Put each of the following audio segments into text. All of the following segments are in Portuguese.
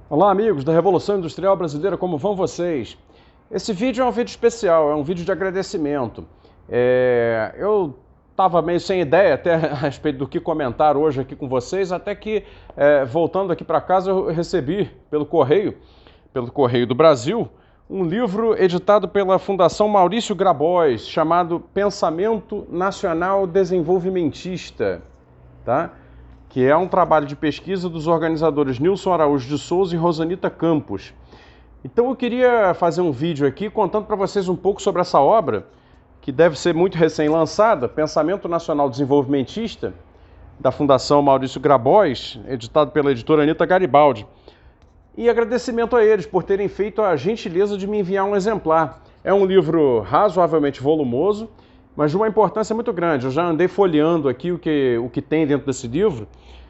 Olá, amigos da Revolução Industrial Brasileira, como vão vocês? Esse vídeo é um vídeo especial, é um vídeo de agradecimento. Eu estava meio sem ideia até a respeito do que comentar hoje aqui com vocês, até que, voltando aqui para casa, eu recebi pelo Correio do Brasil, um livro editado pela Fundação Maurício Grabois, chamado Pensamento Nacional Desenvolvimentista, tá? Que é um trabalho de pesquisa dos organizadores Nilson Araújo de Souza e Rosanita Campos. Então eu queria fazer um vídeo aqui contando para vocês um pouco sobre essa obra, que deve ser muito recém-lançada, Pensamento Nacional Desenvolvimentista, da Fundação Maurício Grabois, editado pela editora Anita Garibaldi. E agradecimento a eles por terem feito a gentileza de me enviar um exemplar. É um livro razoavelmente volumoso, mas de uma importância muito grande. Eu já andei folheando aqui o que tem dentro desse livro.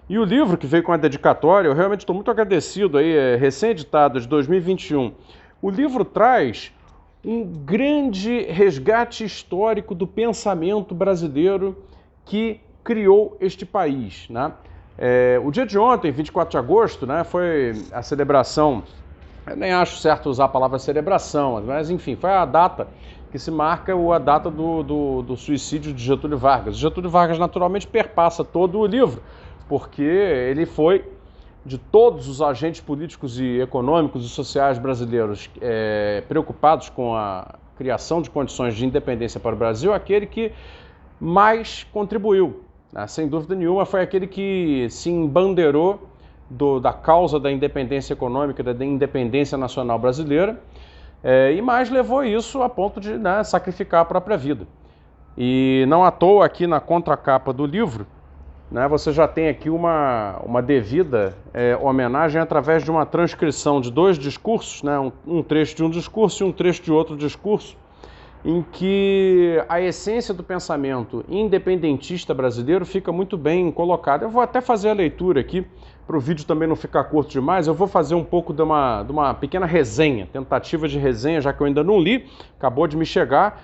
E o livro que veio com a dedicatória, eu realmente estou muito agradecido, recém-editado, de 2021. O livro traz um grande resgate histórico do pensamento brasileiro que criou este país, né? O dia de ontem, 24 de agosto, né, foi a celebração, eu nem acho certo usar a palavra celebração, mas enfim, foi a data que se marca a data do suicídio de Getúlio Vargas. Getúlio Vargas naturalmente perpassa todo o livro, porque ele foi, de todos os agentes políticos e econômicos e sociais brasileiros preocupados com a criação de condições de independência para o Brasil, aquele que mais contribuiu. Sem dúvida nenhuma, foi aquele que se embandeirou da causa da independência econômica, da independência nacional brasileira, e mais levou isso a ponto de sacrificar a própria vida. E não à toa, aqui na contracapa do livro, você já tem aqui uma devida homenagem através de uma transcrição de dois discursos, um trecho de um discurso e um trecho de outro discurso, em que a essência do pensamento independentista brasileiro fica muito bem colocada. Eu vou até fazer a leitura aqui, para o vídeo também não ficar curto demais. Eu vou fazer um pouco de uma pequena resenha, tentativa de resenha, já que eu ainda não li, acabou de me chegar,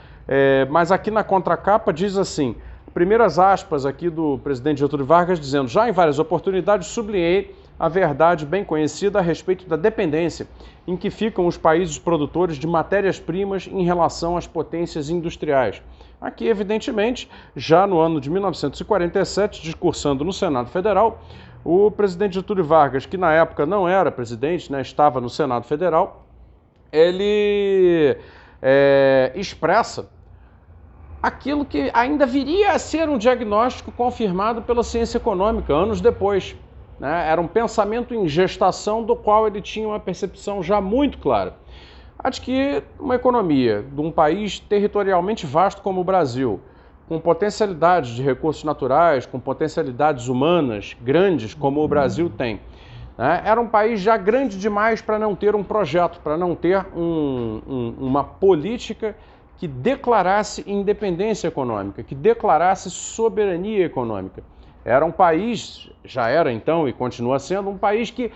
mas aqui na contracapa diz assim, primeiras aspas aqui do presidente Getúlio Vargas, dizendo: já em várias oportunidades sublinhei a verdade bem conhecida a respeito da dependência em que ficam os países produtores de matérias-primas em relação às potências industriais. Aqui, evidentemente, já no ano de 1947, discursando no Senado Federal, o presidente Getúlio Vargas, que na época não era presidente, estava no Senado Federal, ele expressa aquilo que ainda viria a ser um diagnóstico confirmado pela ciência econômica anos depois. Era um pensamento em gestação do qual ele tinha uma percepção já muito clara. A de que uma economia de um país territorialmente vasto como o Brasil, com potencialidades de recursos naturais, com potencialidades humanas grandes como o Brasil tem, era um país já grande demais para não ter um projeto, para não ter uma política que declarasse independência econômica, que declarasse soberania econômica. Era um país, já era então e continua sendo, um país que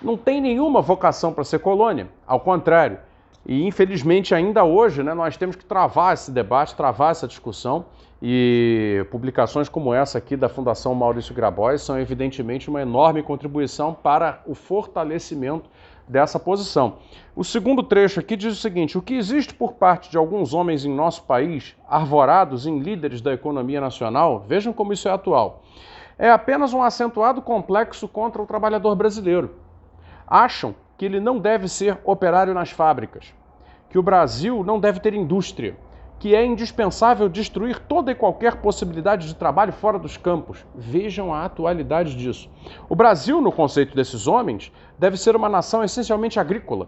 não tem nenhuma vocação para ser colônia, ao contrário. E infelizmente ainda hoje nós temos que travar esse debate, travar essa discussão, e publicações como essa aqui da Fundação Maurício Grabois são evidentemente uma enorme contribuição para o fortalecimento dessa posição. O segundo trecho aqui diz o seguinte: o que existe por parte de alguns homens em nosso país, arvorados em líderes da economia nacional, vejam como isso é atual, é apenas um acentuado complexo contra o trabalhador brasileiro. Acham que ele não deve ser operário nas fábricas, que o Brasil não deve ter indústria, que é indispensável destruir toda e qualquer possibilidade de trabalho fora dos campos. Vejam a atualidade disso. O Brasil, no conceito desses homens, deve ser uma nação essencialmente agrícola.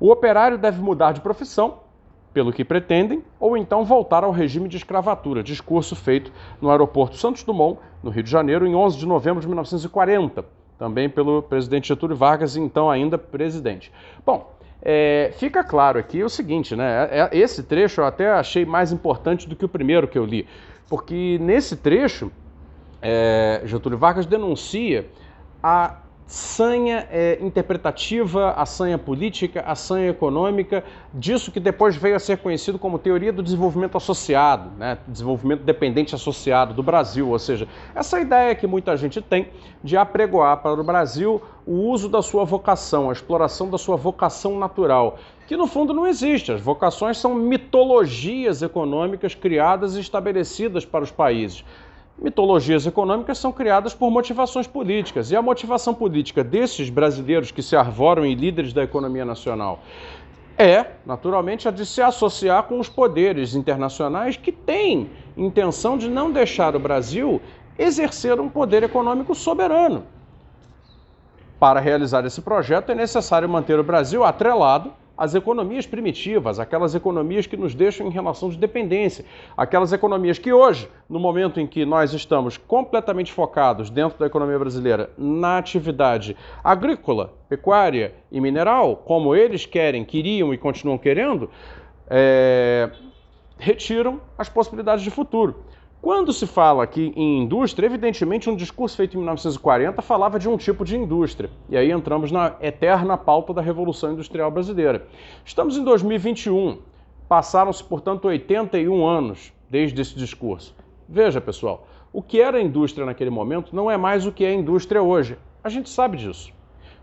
O operário deve mudar de profissão, pelo que pretendem, ou então voltar ao regime de escravatura. Discurso feito no aeroporto Santos Dumont, no Rio de Janeiro, em 11 de novembro de 1940, também pelo presidente Getúlio Vargas, então ainda presidente. Bom, fica claro aqui o seguinte, esse trecho eu até achei mais importante do que o primeiro que eu li, porque nesse trecho Getúlio Vargas denuncia a sanha interpretativa, a sanha política, a sanha econômica, disso que depois veio a ser conhecido como teoria do desenvolvimento associado, né? Desenvolvimento dependente associado do Brasil, ou seja, essa ideia que muita gente tem de apregoar para o Brasil o uso da sua vocação, a exploração da sua vocação natural, que no fundo não existe. As vocações são mitologias econômicas criadas e estabelecidas para os países. Mitologias econômicas são criadas por motivações políticas, e a motivação política desses brasileiros que se arvoram em líderes da economia nacional é, naturalmente, a de se associar com os poderes internacionais que têm intenção de não deixar o Brasil exercer um poder econômico soberano. Para realizar esse projeto é necessário manter o Brasil atrelado às economias primitivas, aquelas economias que nos deixam em relação de dependência, aquelas economias que hoje, no momento em que nós estamos completamente focados dentro da economia brasileira na atividade agrícola, pecuária e mineral, como eles queriam e continuam querendo, retiram as possibilidades de futuro. Quando se fala aqui em indústria, evidentemente um discurso feito em 1940 falava de um tipo de indústria. E aí entramos na eterna pauta da Revolução Industrial Brasileira. Estamos em 2021, passaram-se, portanto, 81 anos desde esse discurso. Veja, pessoal, o que era indústria naquele momento não é mais o que é indústria hoje. A gente sabe disso.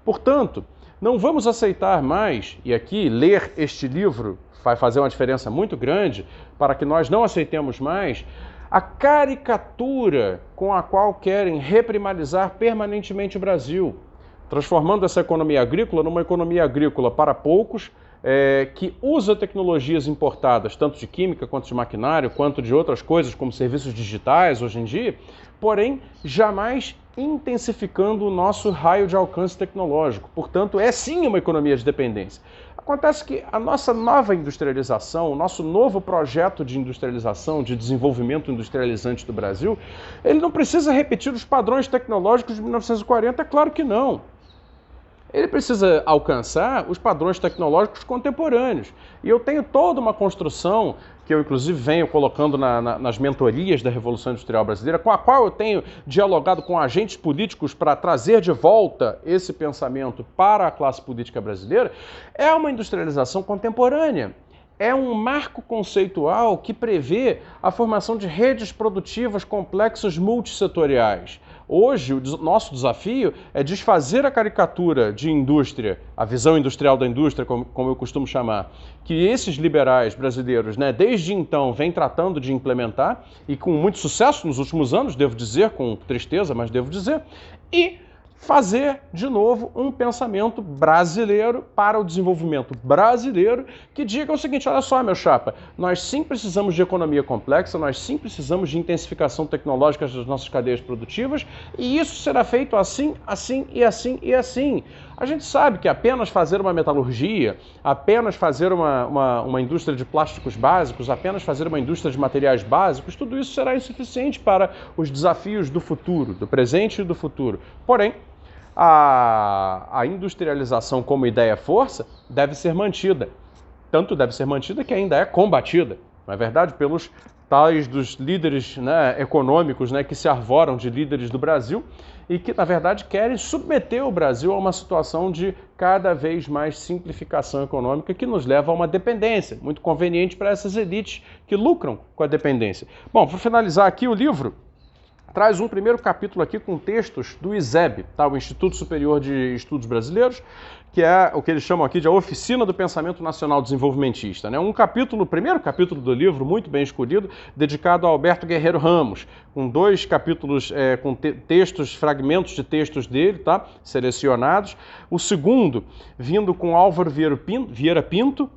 Portanto, não vamos aceitar mais, e aqui ler este livro vai fazer uma diferença muito grande para que nós não aceitemos mais a caricatura com a qual querem reprimariizar permanentemente o Brasil, transformando essa economia agrícola numa economia agrícola para poucos, que usa tecnologias importadas, tanto de química quanto de maquinário, quanto de outras coisas, como serviços digitais hoje em dia, porém jamais intensificando o nosso raio de alcance tecnológico. Portanto, é sim uma economia de dependência. Acontece que a nossa nova industrialização, o nosso novo projeto de industrialização, de desenvolvimento industrializante do Brasil, ele não precisa repetir os padrões tecnológicos de 1940, é claro que não. Ele precisa alcançar os padrões tecnológicos contemporâneos. E eu tenho toda uma construção que eu, inclusive, venho colocando nas mentorias da Revolução Industrial Brasileira, com a qual eu tenho dialogado com agentes políticos para trazer de volta esse pensamento para a classe política brasileira, é uma industrialização contemporânea. É um marco conceitual que prevê a formação de redes produtivas complexas multissetoriais. Hoje, o nosso desafio é desfazer a caricatura de indústria, a visão industrial da indústria, como eu costumo chamar, que esses liberais brasileiros, desde então, vêm tratando de implementar, e com muito sucesso nos últimos anos, devo dizer, com tristeza, mas devo dizer, e fazer, de novo, um pensamento brasileiro para o desenvolvimento brasileiro que diga o seguinte: olha só, meu chapa, nós sim precisamos de economia complexa, nós sim precisamos de intensificação tecnológica das nossas cadeias produtivas, e isso será feito assim, assim e assim e assim. A gente sabe que apenas fazer uma metalurgia, apenas fazer uma indústria de plásticos básicos, apenas fazer uma indústria de materiais básicos, tudo isso será insuficiente para os desafios do futuro, do presente e do futuro. Porém, a industrialização como ideia-força deve ser mantida. Tanto deve ser mantida que ainda é combatida, não é verdade? Pelos tais dos líderes econômicos que se arvoram de líderes do Brasil e que, na verdade, querem submeter o Brasil a uma situação de cada vez mais simplificação econômica que nos leva a uma dependência, muito conveniente para essas elites que lucram com a dependência. Bom, para finalizar aqui, o livro traz um primeiro capítulo aqui com textos do ISEB, o Instituto Superior de Estudos Brasileiros, que é o que eles chamam aqui de a Oficina do Pensamento Nacional Desenvolvimentista. O primeiro capítulo do livro, muito bem escolhido, dedicado a Alberto Guerreiro Ramos, com 2 capítulos com textos, fragmentos de textos dele, selecionados. O segundo, vindo com Álvaro Vieira Pinto,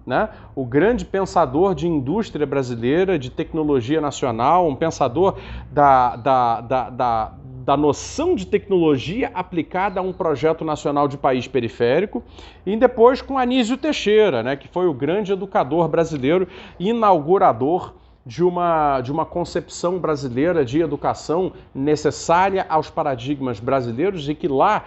o grande pensador de indústria brasileira, de tecnologia nacional, um pensador da noção de tecnologia aplicada a um projeto nacional de país periférico, e depois com Anísio Teixeira, que foi o grande educador brasileiro, inaugurador de uma concepção brasileira de educação necessária aos paradigmas brasileiros e que lá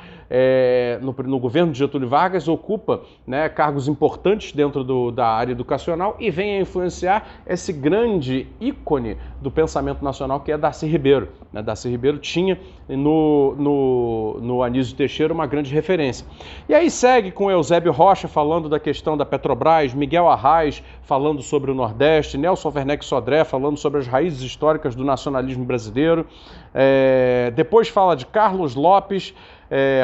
no governo de Getúlio Vargas, ocupa, né, cargos importantes dentro da área educacional e vem a influenciar esse grande ícone do pensamento nacional que é Darcy Ribeiro. Né? Darcy Ribeiro tinha no Anísio Teixeira uma grande referência. E aí segue com Eusébio Rocha falando da questão da Petrobras, Miguel Arraes falando sobre o Nordeste, Nelson Werneck Sodré falando sobre as raízes históricas do nacionalismo brasileiro. Depois fala de Carlos Lopes,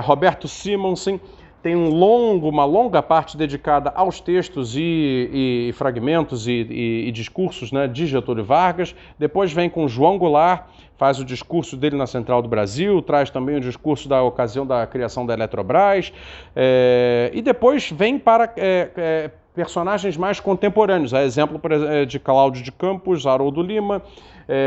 Roberto Simonsen. Tem uma longa parte dedicada aos textos e fragmentos e discursos, né, de Getúlio Vargas. Depois vem com João Goulart, faz o discurso dele na Central do Brasil, traz também o discurso da ocasião da criação da Eletrobras. E depois vem para personagens mais contemporâneos, a exemplo de Cláudio de Campos, Haroldo Lima.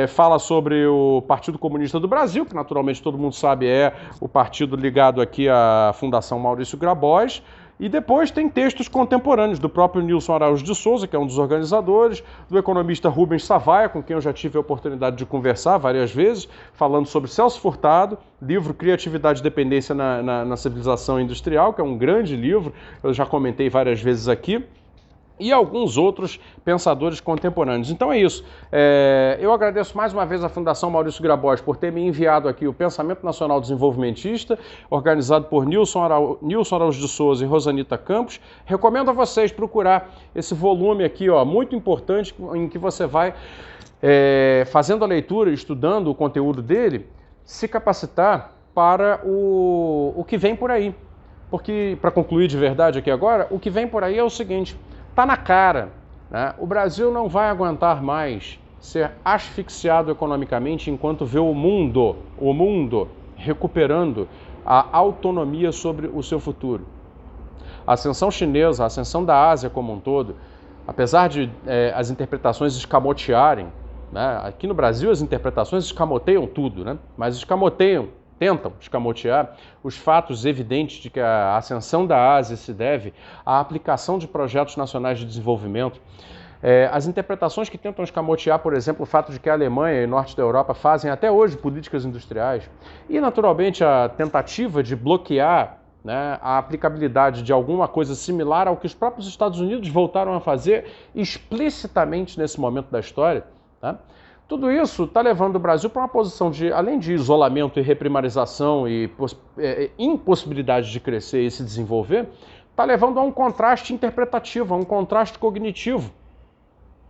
Fala sobre o Partido Comunista do Brasil, que naturalmente todo mundo sabe é o partido ligado aqui à Fundação Maurício Grabois, e depois tem textos contemporâneos do próprio Nilson Araújo de Souza, que é um dos organizadores, do economista Rubens Savaia, com quem eu já tive a oportunidade de conversar várias vezes, falando sobre Celso Furtado, livro Criatividade e Dependência na Civilização Industrial, que é um grande livro, eu já comentei várias vezes aqui, e alguns outros pensadores contemporâneos. Então é isso. Eu agradeço mais uma vez à Fundação Maurício Grabois por ter me enviado aqui o Pensamento Nacional Desenvolvimentista, organizado por Nilson Araújo de Souza e Rosanita Campos. Recomendo a vocês procurar esse volume aqui, ó, muito importante, em que você vai, fazendo a leitura, estudando o conteúdo dele, se capacitar para o que vem por aí. Porque, para concluir de verdade aqui agora, o que vem por aí é o seguinte: está na cara, né? O Brasil não vai aguentar mais ser asfixiado economicamente enquanto vê o mundo recuperando a autonomia sobre o seu futuro. A ascensão chinesa, a ascensão da Ásia como um todo, apesar de as interpretações escamotearem, né? Aqui no Brasil as interpretações escamoteiam tudo, né? Mas tentam escamotear os fatos evidentes de que a ascensão da Ásia se deve à aplicação de projetos nacionais de desenvolvimento. As interpretações que tentam escamotear, por exemplo, o fato de que a Alemanha e o norte da Europa fazem até hoje políticas industriais e, naturalmente, a tentativa de bloquear, né, a aplicabilidade de alguma coisa similar ao que os próprios Estados Unidos voltaram a fazer explicitamente nesse momento da história, tá? Tudo isso está levando o Brasil para uma posição de, além de isolamento e reprimarização e impossibilidade de crescer e se desenvolver, está levando a um contraste interpretativo, a um contraste cognitivo.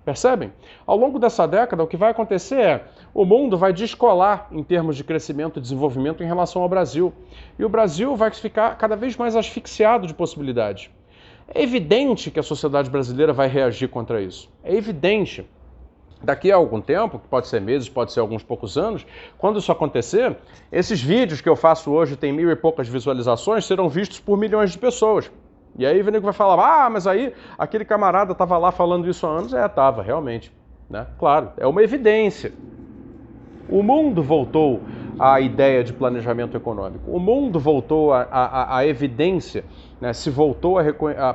Percebem? Ao longo dessa década, o que vai acontecer é o mundo vai descolar em termos de crescimento e desenvolvimento em relação ao Brasil. E o Brasil vai ficar cada vez mais asfixiado de possibilidades. É evidente que a sociedade brasileira vai reagir contra isso. É evidente. Daqui a algum tempo, que pode ser meses, pode ser alguns poucos anos, quando isso acontecer, esses vídeos que eu faço hoje, tem 1000 e poucas visualizações, serão vistos por milhões de pessoas. E aí o nego vai falar, mas aí aquele camarada estava lá falando isso há anos. Estava, realmente. Né? Claro, é uma evidência. O mundo voltou à ideia de planejamento econômico. O mundo voltou à evidência, né, se voltou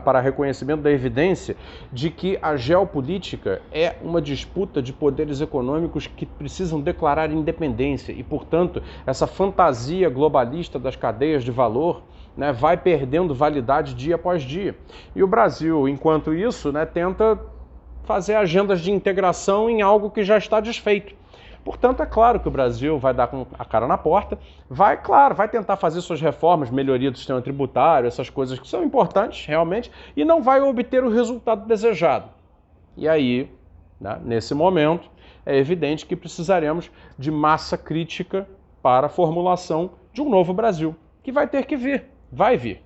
para reconhecimento da evidência de que a geopolítica é uma disputa de poderes econômicos que precisam declarar independência e, portanto, essa fantasia globalista das cadeias de valor, né, vai perdendo validade dia após dia. E o Brasil, enquanto isso, né, tenta fazer agendas de integração em algo que já está desfeito. Portanto, é claro que o Brasil vai dar com a cara na porta, vai tentar fazer suas reformas, melhoria do sistema tributário, essas coisas que são importantes, realmente, e não vai obter o resultado desejado. E aí, né, nesse momento, é evidente que precisaremos de massa crítica para a formulação de um novo Brasil, que vai ter que vir, vai vir.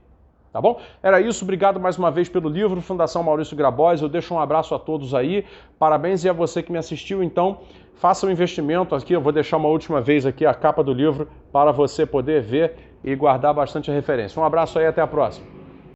Tá bom? Era isso, obrigado mais uma vez pelo livro, Fundação Maurício Grabois, eu deixo um abraço a todos aí, parabéns e a você que me assistiu, então faça um investimento aqui, eu vou deixar uma última vez aqui a capa do livro para você poder ver e guardar bastante a referência. Um abraço aí, até a próxima.